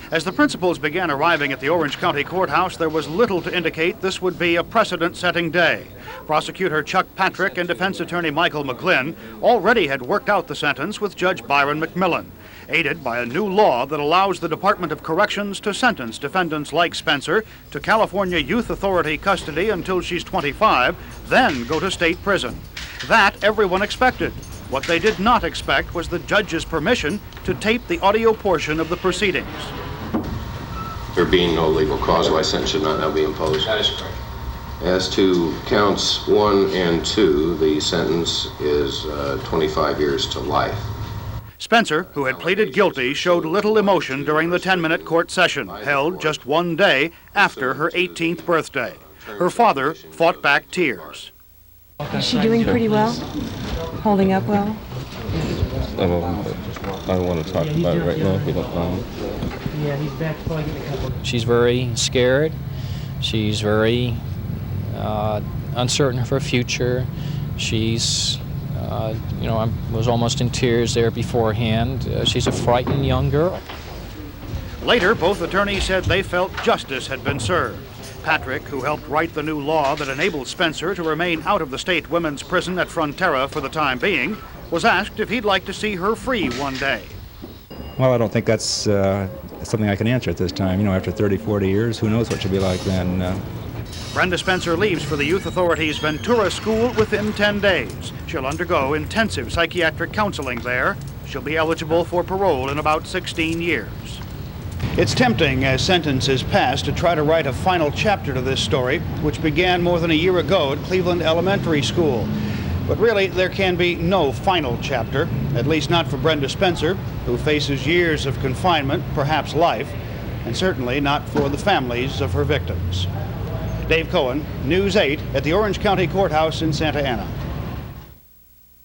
As the principals began arriving at the Orange County Courthouse, there was little to indicate this would be a precedent-setting day. Prosecutor Chuck Patrick and defense attorney Michael McGlynn already had worked out the sentence with Judge Byron McMillan, aided by a new law that allows the Department of Corrections to sentence defendants like Spencer to California Youth Authority custody until she's 25, then go to state prison. That everyone expected. What they did not expect was the judge's permission to tape the audio portion of the proceedings. There being no legal cause, why sentence should not now be imposed? That is correct. As to counts 1 and 2, the sentence is 25 years to life. Spencer, who had pleaded guilty, showed little emotion during the 10-minute court session, held just one day after her 18th birthday. Her father fought back tears. Is she doing pretty well? Holding up well? I don't want to talk about it right now if you don't mind. She's very scared. She's very uncertain of her future. She's, I was almost in tears there beforehand. She's a frightened young girl. Later, both attorneys said they felt justice had been served. Patrick, who helped write the new law that enabled Spencer to remain out of the state women's prison at Frontera for the time being, was asked if he'd like to see her free one day. Well, I don't think that's something I can answer at this time. After 30, 40 years, who knows what she'll be like then. Brenda Spencer leaves for the Youth Authority's Ventura School within 10 days. She'll undergo intensive psychiatric counseling there. She'll be eligible for parole in about 16 years. It's tempting, as sentence is passed, to try to write a final chapter to this story, which began more than a year ago at Cleveland Elementary School. But really, there can be no final chapter, at least not for Brenda Spencer, who faces years of confinement, perhaps life, and certainly not for the families of her victims. Dave Cohen, News 8 at the Orange County Courthouse in Santa Ana.